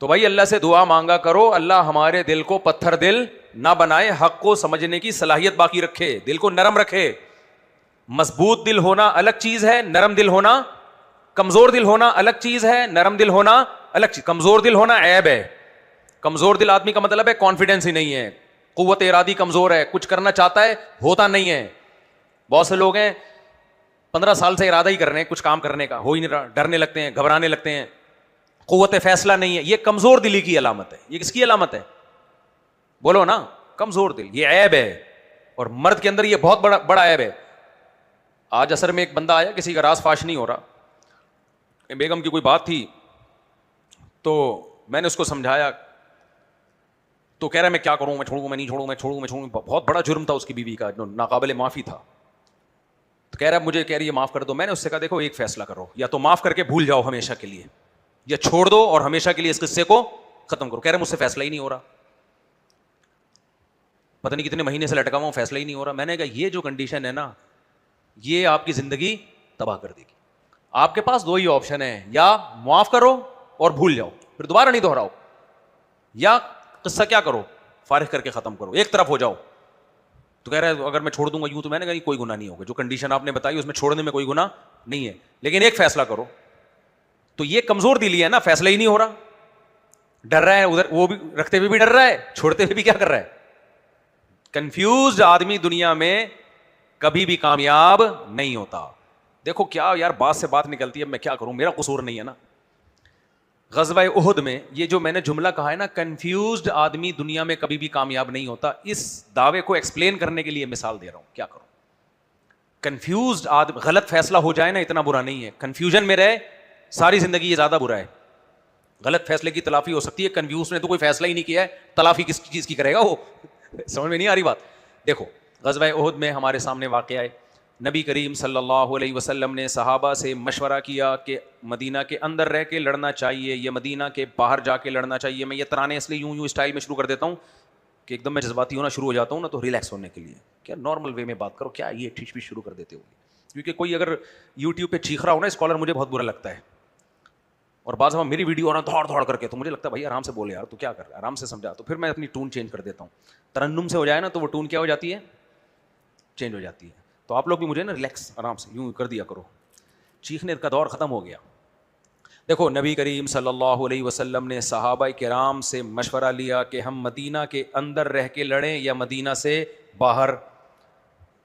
تو بھائی اللہ سے دعا مانگا کرو, اللہ ہمارے دل کو پتھر دل نہ بنائے, حق کو سمجھنے کی صلاحیت باقی رکھے, دل کو نرم رکھے. مضبوط دل ہونا الگ چیز ہے, نرم دل ہونا, کمزور دل ہونا الگ چیز ہے, نرم دل ہونا الگ چیز. کمزور دل ہونا عیب ہے. کمزور دل آدمی کا مطلب ہے کانفیڈینس ہی نہیں ہے, قوت ارادی کمزور ہے, کچھ کرنا چاہتا ہے ہوتا نہیں ہے. بہت سے لوگ ہیں 15 سال سے ارادہ ہی کر رہے ہیں کچھ کام کرنے کا, ہو ہی نہیں رہا, ڈرنے لگتے ہیں, گھبرانے لگتے ہیں, قوت فیصلہ نہیں ہے. یہ کمزور دلی کی علامت ہے. یہ کس کی علامت ہے؟ بولو نا, کمزور دل. یہ عیب ہے, اور مرد کے اندر یہ بہت بڑا عیب ہے. آج عصر میں ایک بندہ آیا, کسی کا راز فاش نہیں ہو رہا, بیگم کی کوئی بات تھی تو میں نے اس کو سمجھایا, تو کہہ رہا ہے میں کیا کروں, میں چھوڑوں, میں نہیں چھوڑوں, میں چھوڑوں, میں چھوڑوں. بہت بڑا جرم تھا اس کی بیوی کا, جو ناقابل معافی تھا. تو کہہ رہا ہے مجھے, کہہ رہی ہے معاف کر دو. میں نے اس سے کہا دیکھو ایک فیصلہ کرو, یا تو معاف کر کے بھول جاؤ ہمیشہ کے لیے, یا چھوڑ دو اور ہمیشہ کے لیے اس قصے کو ختم کرو. کہہ رہے مجھ سے فیصلہ ہی نہیں ہو رہا, پتہ نہیں کتنے مہینے سے لٹکا ہوا ہوں, فیصلہ ہی نہیں ہو رہا. میں نے کہا یہ جو کنڈیشن ہے نا, یہ آپ کی زندگی تباہ کر دے گی. آپ کے پاس دو ہی آپشن ہیں, یا معاف کرو اور بھول جاؤ, پھر دوبارہ نہیں دہراؤ, یا قصہ کیا کرو, فارغ کر کے ختم کرو, ایک طرف ہو جاؤ. تو کہہ رہا ہے اگر میں چھوڑ دوں گا یوں, تو میں نے کہا کوئی گناہ نہیں ہوگا, جو کنڈیشن آپ نے بتائی اس میں چھوڑنے میں کوئی گناہ نہیں ہے, لیکن ایک فیصلہ کرو. تو یہ کمزور دلی ہے نا, فیصلہ ہی نہیں ہو رہا, ڈر رہا ہے ادھر, وہ بھی رکھتے ہوئے بھی ڈر رہا ہے, چھوڑتے ہوئے بھی کیا کر رہا ہے. کنفیوزڈ آدمی دنیا میں کبھی بھی کامیاب نہیں ہوتا. دیکھو کیا یار بات سے بات نکلتی ہے, میں کیا کروں, میرا قصور نہیں ہے نا. غزوہ احد میں یہ جو میں نے جملہ کہا ہے نا, کنفیوزڈ آدمی دنیا میں کبھی بھی کامیاب نہیں ہوتا, اس دعوے کو ایکسپلین کرنے کے لیے مثال دے رہا ہوں. کیا کروں, کنفیوزڈ آدمی, غلط فیصلہ ہو جائے نا اتنا برا نہیں ہے, کنفیوژن میں رہے ساری زندگی یہ زیادہ برا ہے. غلط فیصلے کی تلافی ہو سکتی ہے, کنفیوز نے تو کوئی فیصلہ ہی نہیں کیا ہے, تلافی کس چیز کی کرے گا وہ, سمجھ میں نہیں آ رہی بات. دیکھو غزوہ احد میں ہمارے سامنے واقعہ ہے, نبی کریم صلی اللہ علیہ وسلم نے صحابہ سے مشورہ کیا کہ مدینہ کے اندر رہ کے لڑنا چاہیے یا مدینہ کے باہر جا کے لڑنا چاہیے. میں یہ ترانے اس لیے یوں اسٹائل میں شروع کر دیتا ہوں کہ ایک دم میں جذباتی ہونا شروع ہو جاتا ہوں نا, تو ریلیکس ہونے کے لیے. کیا نارمل وے میں بات کرو, کیا یہ ٹھیک بھی شروع کر دیتے ہو, کیونکہ کوئی اگر یوٹیوب پہ چیخ رہا ہو نا اسکالر, مجھے بہت برا لگتا ہے. اور بعض ہم میری ویڈیو آنا دوڑ دوڑ کر کے, تو مجھے لگتا ہے بھائی آرام سے بولے یار, تو کیا کر رہا ہے, آرام سے سمجھا. تو پھر میں اپنی ٹون چینج کر دیتا ہوں. ترنم سے ہو جائے نا تو وہ ٹون کیا ہو جاتی ہے, چینج ہو جاتی ہے. تو آپ لوگ بھی مجھے نا ریلیکس آرام سے یوں کر دیا کرو, چیخنے کا دور ختم ہو گیا. دیکھو نبی کریم صلی اللہ علیہ وسلم نے صحابہ کرام سے مشورہ لیا کہ ہم مدینہ کے اندر رہ کے لڑیں یا مدینہ سے باہر.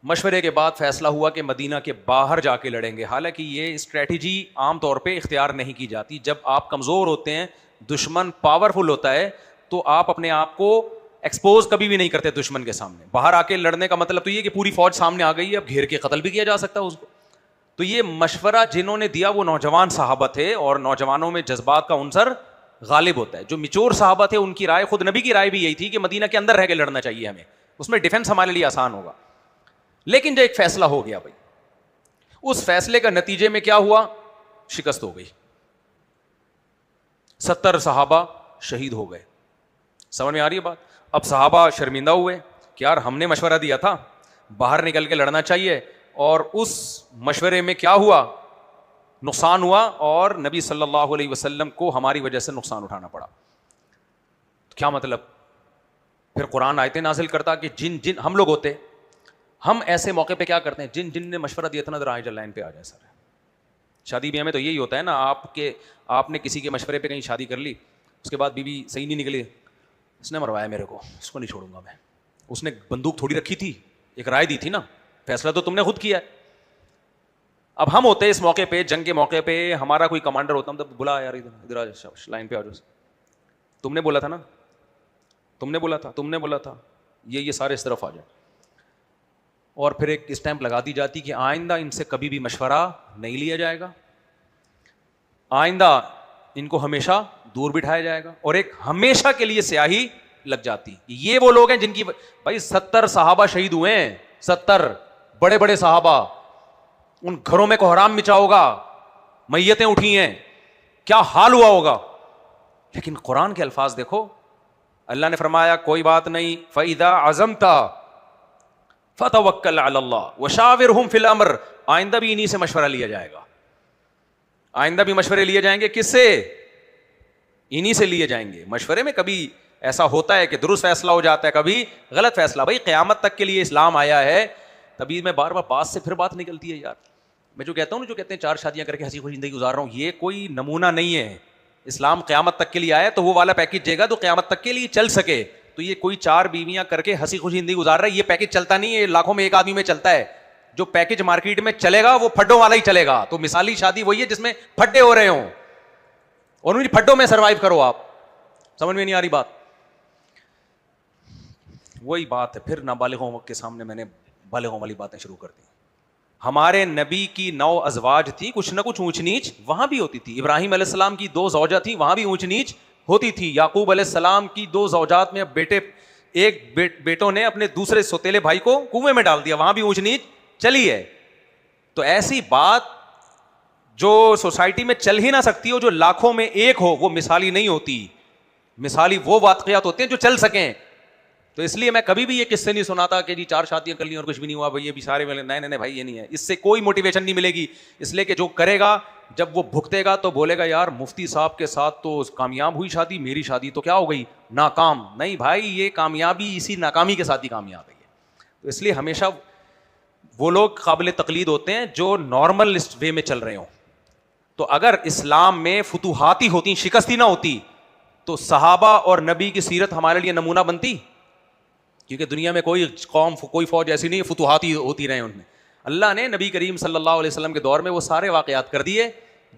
مشورے کے بعد فیصلہ ہوا کہ مدینہ کے باہر جا کے لڑیں گے. حالانکہ یہ اسٹریٹجی عام طور پہ اختیار نہیں کی جاتی. جب آپ کمزور ہوتے ہیں, دشمن پاورفل ہوتا ہے, تو آپ اپنے آپ کو ایکسپوز کبھی بھی نہیں کرتے دشمن کے سامنے. باہر آ کے لڑنے کا مطلب تو یہ کہ پوری فوج سامنے آ گئی ہے, اب گھیر کے قتل بھی کیا جا سکتا ہے اس کو. تو یہ مشورہ جنہوں نے دیا وہ نوجوان صحابہ تھے, اور نوجوانوں میں جذبات کا عنصر غالب ہوتا ہے. جو میچور صحابہ تھے ان کی رائے, خود نبی کی رائے بھی یہی تھی کہ مدینہ کے اندر رہ کے لڑنا چاہیے ہمیں, اس میں ڈیفینس ہمارے لیے آسان ہوگا. لیکن جو ایک فیصلہ ہو گیا بھائی, اس فیصلے کا نتیجے میں کیا ہوا, شکست ہو گئی. 70 صحابہ شہید ہو گئے. سمجھ میں آ رہی ہے بات. اب صحابہ شرمندہ ہوئے کہ یار ہم نے مشورہ دیا تھا باہر نکل کے لڑنا چاہیے, اور اس مشورے میں کیا ہوا, نقصان ہوا, اور نبی صلی اللہ علیہ وسلم کو ہماری وجہ سے نقصان اٹھانا پڑا. تو کیا مطلب, پھر قرآن آیتیں نازل کرتا کہ جن ہم لوگ ہوتے, ہم ایسے موقع پہ کیا کرتے ہیں, جن نے مشورہ دیا تھا نا ذرا آئے لائن پہ آ جائے. سر شادی بیاہ میں تو یہی ہوتا ہے نا, آپ نے کسی کے مشورے پہ کہیں شادی کر لی, اس کے بعد بیوی صحیح نہیں نکلی, اس نے مروایا میرے کو, اس کو نہیں چھوڑوں گا میں. اس نے بندوق تھوڑی رکھی تھی, ایک رائے دی تھی نا, فیصلہ تو تم نے خود کیا ہے. اب ہم ہوتے اس موقع پہ, جنگ کے موقع پہ, ہمارا کوئی کمانڈر ہوتا, ہم تو بلا یار ادھر آ جاؤ, لائن پہ آ جاؤ, تم نے بولا تھا نا, تم نے بولا تھا, یہ سارے اس طرف آ جائیں. اور پھر ایک اسٹیمپ لگا دی جاتی کہ آئندہ ان سے کبھی بھی مشورہ نہیں لیا جائے گا, آئندہ ان کو ہمیشہ دور بٹھایا جائے گا, اور ایک ہمیشہ کے لیے سیاہی لگ جاتی. یہ وہ لوگ ہیں جن کی بھائی 70 صحابہ شہید ہوئے ہیں, 70 بڑے بڑے صحابہ, ان گھروں میں کوہرام مچا ہوگا, میتیں اٹھی ہیں, کیا حال ہوا ہوگا. لیکن قرآن کے الفاظ دیکھو, اللہ نے فرمایا کوئی بات نہیں, فَإِذَا عَزَمْتَ فَتَوَكَّلْ عَلَى اللَّهِ وَشَاوِرْهُمْ فِي الْأَمْرِ. آئندہ بھی انہی سے مشورہ لیا جائے گا, آئندہ بھی مشورے لیے جائیں گے. کس سے؟ انہی سے لیے جائیں گے. مشورے میں کبھی ایسا ہوتا ہے کہ درست فیصلہ ہو جاتا ہے, کبھی غلط فیصلہ. بھائی قیامت تک کے لیے اسلام آیا ہے, تبھی میں بار بار بات سے پھر بات نکلتی ہے یار. میں جو کہتا ہوں نا, جو کہتے ہیں 4 شادیاں کر کے ہنسی خوشی زندگی گزار رہا ہوں, یہ کوئی نمونہ نہیں ہے. اسلام قیامت تک کے لیے آیا تو وہ والا پیکج دے گا تو قیامت تک کے لیے چل سکے. تو یہ کوئی 4 بیویاں کر کے ہنسی خوشی زندگی گزار رہا ہے, یہ پیکج چلتا نہیں ہے. لاکھوں میں ایک آدمی میں چلتا ہے. جو پیکج مارکیٹ میں چلے گا وہ پھڈوں والا ہی چلے گا. تو مثالی شادی وہی ہے جس میں پھڈے ہو رہے ہوں, اور ان پھڈوں میں سروائیو کرو. آپ سمجھ میں نہیں آ رہی بات؟ وہی بات ہے پھر نابالغوں کے سامنے میں نے بالغوں والی باتیں شروع کر دی. ہمارے نبی کی 9 ازواج تھی, کچھ نہ کچھ اونچ نیچ وہاں بھی ہوتی تھی. ابراہیم علیہ السلام کی 2 زوجہ تھی, وہاں بھی اونچ نیچ ہوتی تھی. یعقوب علیہ السلام کی 2 زوجات میں ایک بیٹوں نے اپنے دوسرے سوتیلے بھائی کو کنویں میں ڈال دیا, وہاں بھی اونچ نیچ چلی ہے. تو ایسی بات جو سوسائٹی میں چل ہی نہ سکتی ہو, جو لاکھوں میں ایک ہو, وہ مثالی نہیں ہوتی. مثالی وہ واقعات ہوتے ہیں جو چل سکیں. تو اس لیے میں کبھی بھی یہ قصے نہیں سناتا کہ جی 4 شادیاں کر لی اور کچھ بھی نہیں ہوا, بھائی یہ بھی سارے ملے. نہیں نہیں بھائی, یہ نہیں ہے. اس سے کوئی موٹیویشن نہیں ملے گی. اس لیے کہ جو کرے گا جب وہ بھگتے گا تو بولے گا یار مفتی صاحب کے ساتھ تو کامیاب ہوئی شادی, میری شادی تو کیا ہو گئی, ناکام. نہیں بھائی, یہ کامیابی اسی ناکامی کے ساتھ ہی کامیاب ہے. تو اس لیے ہمیشہ وہ لوگ قابل تقلید ہوتے ہیں جو نارمل وے میں چل رہے ہوں. تو اگر اسلام میں فتوحاتی ہوتی, شکستی نہ ہوتی, تو صحابہ اور نبی کی سیرت ہمارے لیے نمونہ بنتی. کیونکہ دنیا میں کوئی قوم, کوئی فوج ایسی نہیں فتوحاتی ہوتی رہے ان میں. اللہ نے نبی کریم صلی اللہ علیہ وسلم کے دور میں وہ سارے واقعات کر دیے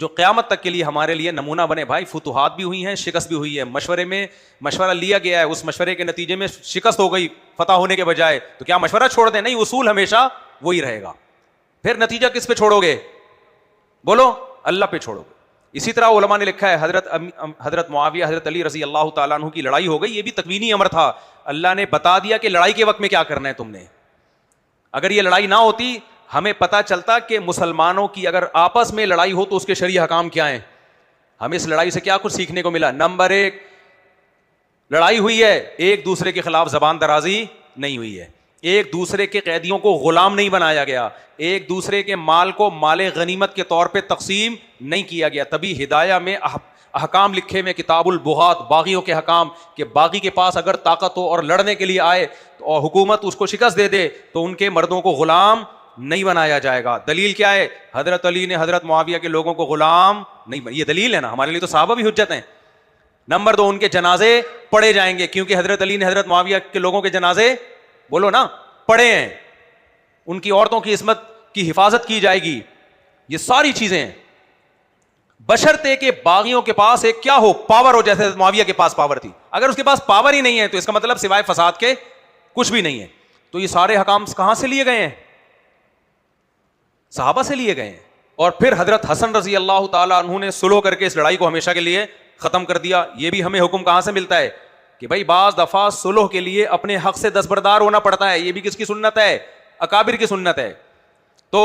جو قیامت تک کے لیے ہمارے لیے نمونہ بنے. بھائی فتوحات بھی ہوئی ہیں, شکست بھی ہوئی ہے. مشورے میں مشورہ لیا گیا ہے, اس مشورے کے نتیجے میں شکست ہو گئی فتح ہونے کے بجائے, تو کیا مشورہ چھوڑ دیں؟ نہیں, اصول ہمیشہ وہی رہے گا. پھر نتیجہ کس پہ چھوڑو گے؟ بولو, اللہ پہ چھوڑو گے. اسی طرح علماء نے لکھا ہے حضرت معاویہ حضرت علی رضی اللہ تعالیٰ عنہ کی لڑائی ہو گئی, یہ بھی تکوینی امر تھا. اللہ نے بتا دیا کہ لڑائی کے وقت میں کیا کرنا ہے تم نے. اگر یہ لڑائی نہ ہوتی, ہمیں پتا چلتا کہ مسلمانوں کی اگر آپس میں لڑائی ہو تو اس کے شرعی حکام کیا ہیں. ہمیں اس لڑائی سے کیا کچھ سیکھنے کو ملا؟ نمبر 1, لڑائی ہوئی ہے, ایک دوسرے کے خلاف زبان درازی نہیں ہوئی ہے, ایک دوسرے کے قیدیوں کو غلام نہیں بنایا گیا, ایک دوسرے کے مال کو مال غنیمت کے طور پہ تقسیم نہیں کیا گیا. تبھی ہدایہ میں احکام لکھے میں کتاب البغات, باغیوں کے حکام, کہ باغی کے پاس اگر طاقت ہو اور لڑنے کے لیے آئے اور حکومت اس کو شکست دے دے تو ان کے مردوں کو غلام نہیں بنایا جائے گا. دلیل کیا ہے؟ حضرت علی نے حضرت معاویہ کے لوگوں کو غلام نہیں یہ دلیل ہے نا, ہمارے لیے تو صحابہ بھی حجت ہیں. نمبر 2, ان کے جنازے پڑھے جائیں گے, کیونکہ حضرت علی نے حضرت معاویہ کے لوگوں کے جنازے بولو نا پڑھے ہیں. ان کی عورتوں کی عصمت کی حفاظت کی جائے گی. یہ ساری چیزیں ہیں بشرطے کہ باغیوں کے پاس ایک کیا ہو, پاور ہو, جیسے معاویہ کے پاس پاور تھی. اگر اس کے پاس پاور ہی نہیں ہے تو اس کا مطلب سوائے فساد کے کچھ بھی نہیں ہے. تو یہ سارے حکام کہاں سے لیے گئے ہیں؟ صحابہ سے لیے گئے ہیں. اور پھر حضرت حسن رضی اللہ تعالیٰ عنہ نے سلو کر کے اس لڑائی کو ہمیشہ کے لیے ختم کر دیا. یہ بھی ہمیں حکم کہاں سے ملتا ہے کہ بھائی بعض دفعہ سلوح کے لیے اپنے حق سے دستبردار ہونا پڑتا ہے. یہ بھی کس کی سنت ہے؟ اکابر کی سنت ہے. تو